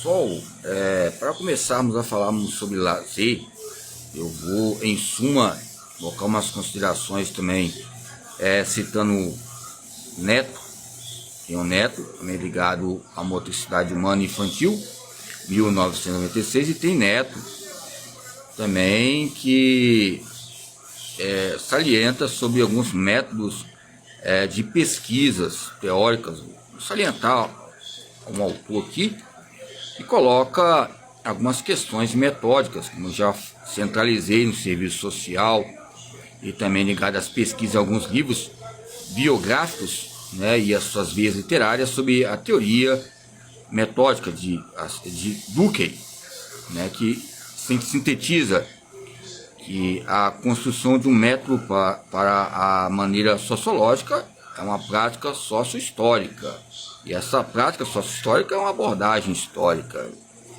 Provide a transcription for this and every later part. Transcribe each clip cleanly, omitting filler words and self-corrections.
Pessoal, para começarmos a falarmos sobre lazer, eu vou, em suma, colocar umas considerações também, citando Neto. Tem um Neto, também ligado à motricidade humana infantil, 1996, e tem Neto também que salienta sobre alguns métodos de pesquisas teóricas. Vou salientar um autor aqui e coloca algumas questões metódicas, como eu já centralizei no serviço social e também ligado às pesquisas, alguns livros biográficos, e as suas vias literárias sobre a teoria metódica de Durkheim, que sintetiza que a construção de um método para a maneira sociológica é uma prática sociohistórica. E essa prática sociohistórica é uma abordagem histórica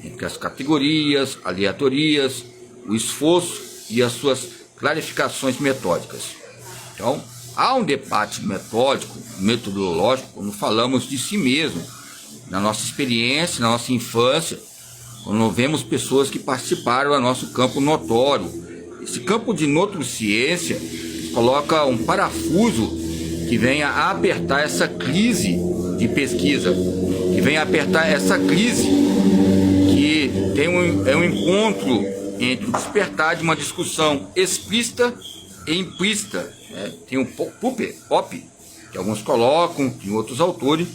entre as categorias, aleatorias, o esforço e as suas clarificações metódicas. Então, há um debate metódico, metodológico, quando falamos de si mesmo, na nossa experiência, na nossa infância, quando vemos pessoas que participaram do nosso campo notório. Esse campo de notrociência coloca um parafuso que venha a apertar essa crise de pesquisa, que venha a apertar essa crise que é um encontro entre o despertar de uma discussão explícita e implícita. Tem um pop, que alguns colocam, tem outros autores,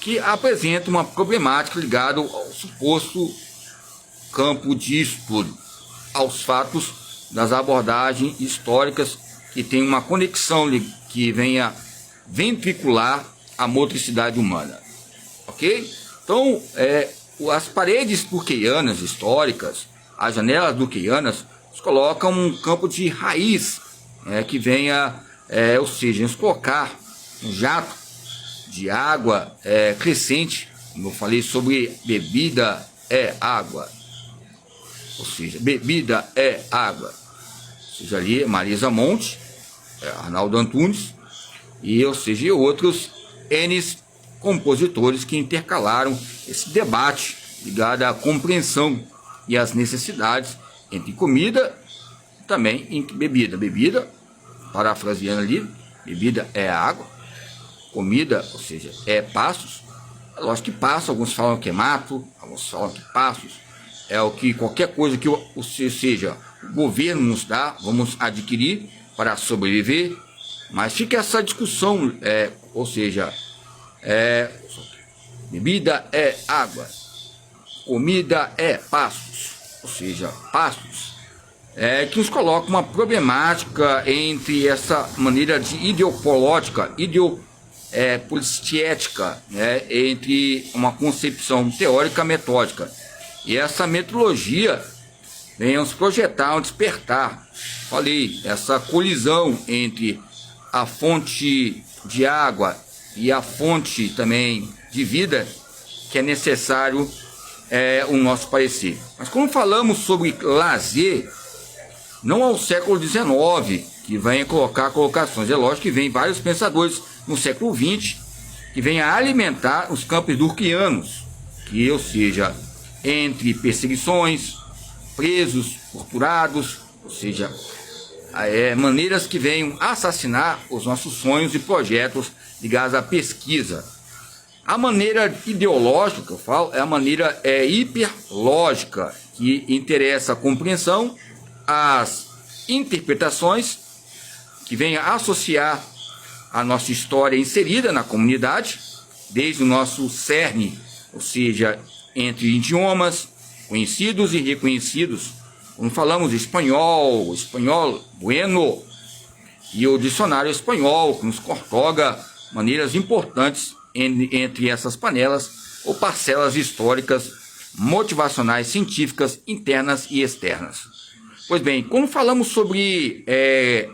que apresentam uma problemática ligada ao suposto campo de estudo, aos fatos das abordagens históricas que tem uma conexão que venha ventricular a motricidade humana, ok? Então, as paredes durkheimianas históricas, as janelas durkheimianas, colocam um campo de raiz que venha, ou seja, nos colocar um jato de água crescente, como eu falei sobre bebida é água, ou seja, bebida é água, ou seja, ali Marisa Monte, Arnaldo Antunes, e ou seja, outros N compositores que intercalaram esse debate ligado à compreensão e às necessidades entre comida e também entre bebida. Bebida, parafraseando ali, bebida é água, comida, ou seja, é pastos. É lógico que pasto, alguns falam que é mato, alguns falam que pastos é o que qualquer coisa que o governo nos dá, vamos adquirir para sobreviver. Mas fica essa discussão, ou seja, bebida é água, comida é pastos, ou seja, pastos, que nos coloca uma problemática entre essa maneira de ideopolítica, polistiética, entre uma concepção teórica metódica. E essa metodologia vem nos projetar, um despertar. Falei, essa colisão entre a fonte de água e a fonte também de vida, que é necessário o nosso parecer. Mas quando falamos sobre lazer, não ao século XIX, que vem colocar colocações, é lógico que vem vários pensadores no século XX, que vem a alimentar os campos durkheimianos, que, ou seja, entre perseguições, presos, torturados, ou seja, maneiras que venham assassinar os nossos sonhos e projetos ligados à pesquisa. A maneira ideológica que eu falo é a maneira hiperlógica, que interessa a compreensão, as interpretações, que venha associar a nossa história inserida na comunidade, desde o nosso cerne, ou seja, entre idiomas conhecidos e reconhecidos. Quando falamos espanhol bueno, e o dicionário espanhol, que nos cortoga maneiras importantes entre essas panelas ou parcelas históricas, motivacionais, científicas, internas e externas. Pois bem, quando falamos sobre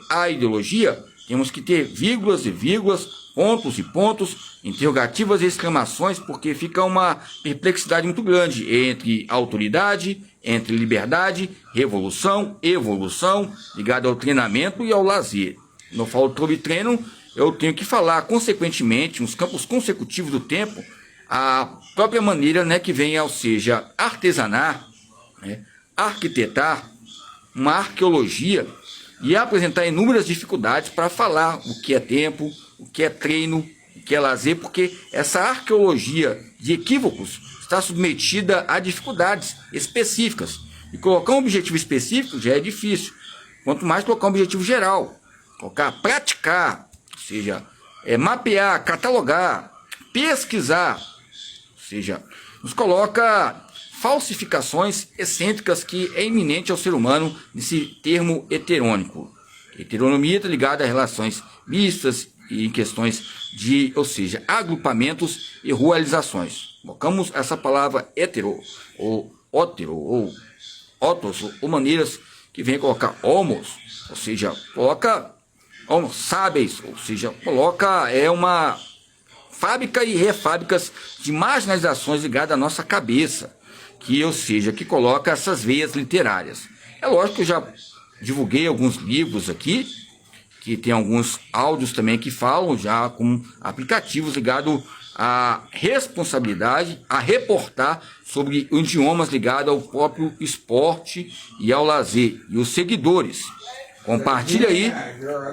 a ideologia, temos que ter vírgulas e vírgulas, pontos e pontos, interrogativas e exclamações, porque fica uma perplexidade muito grande entre autoridade, entre liberdade, revolução, evolução, ligado ao treinamento e ao lazer. Quando eu falo sobre treino, eu tenho que falar, consequentemente, nos campos consecutivos do tempo, a própria maneira, né, que vem, ou seja, artesanar, né, arquitetar, uma arqueologia e apresentar inúmeras dificuldades para falar o que é tempo, o que é treino, o que é lazer, porque essa arqueologia de equívocos está submetida a dificuldades específicas. E colocar um objetivo específico já é difícil, quanto mais colocar um objetivo geral, colocar, praticar, ou seja, mapear, catalogar, pesquisar, ou seja, nos coloca falsificações excêntricas que é iminente ao ser humano nesse termo heterônico. Heteronomia está ligada a relações mistas e em questões de, ou seja, agrupamentos e rualizações. Colocamos essa palavra hetero, ou ótero, ou otos, ou maneiras que vem colocar homos, ou seja, coloca homo sábeis, ou seja, coloca uma fábrica e refábricas de marginalizações ligadas à nossa cabeça, que, ou seja, que coloca essas veias literárias. É lógico que eu já divulguei alguns livros aqui, que tem alguns áudios também que falam já com aplicativos ligados à responsabilidade, a reportar sobre idiomas ligados ao próprio esporte e ao lazer. E os seguidores, compartilha aí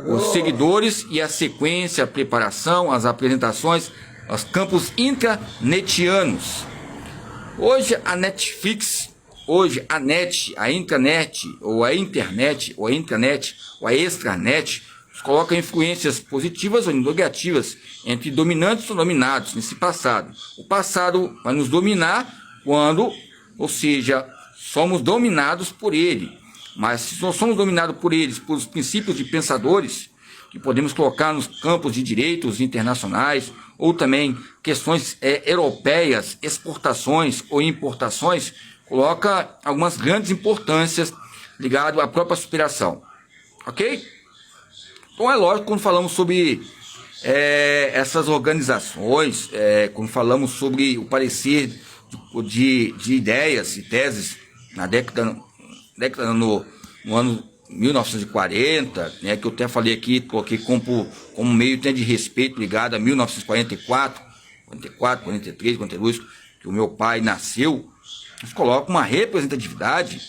os seguidores e a sequência, a preparação, as apresentações, os campos intranetianos. Hoje a Netflix, hoje a net, a intranet, ou a internet, ou a intranet, ou a extranet, coloca influências positivas ou negativas entre dominantes ou dominados nesse passado. O passado vai nos dominar quando, ou seja, somos dominados por ele. Mas se nós somos dominados por eles, por os princípios de pensadores, que podemos colocar nos campos de direitos internacionais, ou também questões europeias, exportações ou importações, coloca algumas grandes importâncias ligadas à própria superação. Ok? Então é lógico, quando falamos sobre essas organizações, quando falamos sobre o parecer de ideias e teses na década no ano 1940, né, que eu até falei aqui, coloquei como meio de respeito ligado a 1944, 44, 43, 42, que o meu pai nasceu, nos coloca uma representatividade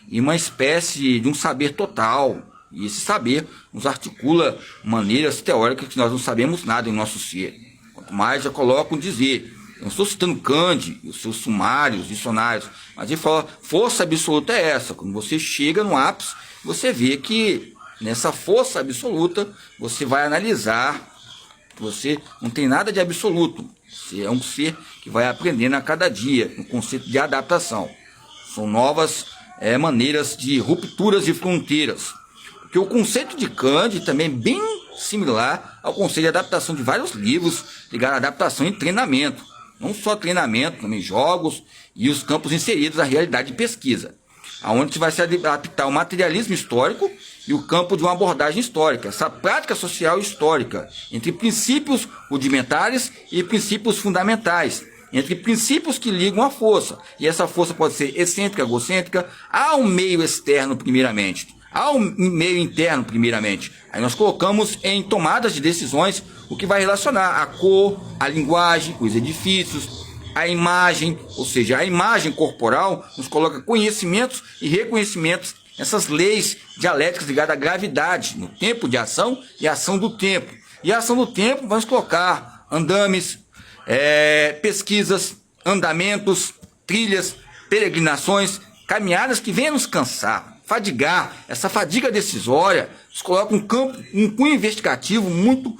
e uma espécie de um saber total. E esse saber nos articula maneiras teóricas que nós não sabemos nada em nosso ser. Quanto mais já coloco um dizer. Eu não estou citando Kant, os seus sumários, dicionários, mas ele fala, força absoluta é essa. Quando você chega no ápice, você vê que nessa força absoluta, você vai analisar que você não tem nada de absoluto. Você é um ser que vai aprendendo a cada dia, no conceito de adaptação. São novas maneiras de rupturas de fronteiras. Porque o conceito de Kant também é bem similar ao conceito de adaptação de vários livros ligados à adaptação e treinamento. Não só treinamento, também jogos e os campos inseridos à realidade de pesquisa, onde vai se adaptar o materialismo histórico e o campo de uma abordagem histórica, essa prática social histórica, entre princípios rudimentares e princípios fundamentais, entre princípios que ligam à força, e essa força pode ser excêntrica, egocêntrica, há um meio externo primeiramente, há um meio interno primeiramente. Aí nós colocamos em tomadas de decisões o que vai relacionar a cor, a linguagem, os edifícios, a imagem, ou seja, a imagem corporal nos coloca conhecimentos e reconhecimentos, essas leis dialéticas ligadas à gravidade, no tempo de ação e ação do tempo. E a ação do tempo vamos colocar andames, pesquisas, andamentos, trilhas, peregrinações, caminhadas que venham nos cansar, fadigar, essa fadiga decisória, nos coloca um cunho investigativo muito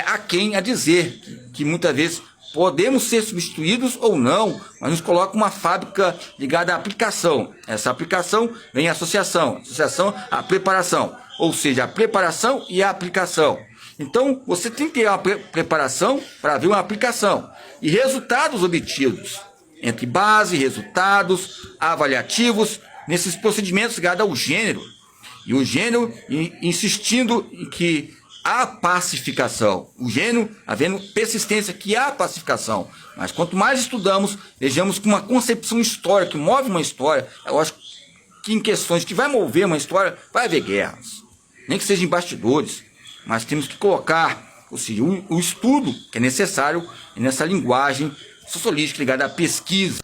aquém a dizer, que muitas vezes podemos ser substituídos ou não, mas nos coloca uma fábrica ligada à aplicação. Essa aplicação vem a associação, a preparação, ou seja, a preparação e a aplicação. Então, você tem que ter uma preparação para ver uma aplicação e resultados obtidos, entre base, resultados, avaliativos, nesses procedimentos ligados ao gênero. E o gênero insistindo em que há pacificação. O gênero havendo persistência que há pacificação. Mas quanto mais estudamos, vejamos que uma concepção histórica que move uma história, eu acho que em questões que vai mover uma história, vai haver guerras. Nem que sejam em bastidores. Mas temos que colocar, ou seja, o estudo que é necessário nessa linguagem sociológica ligada à pesquisa.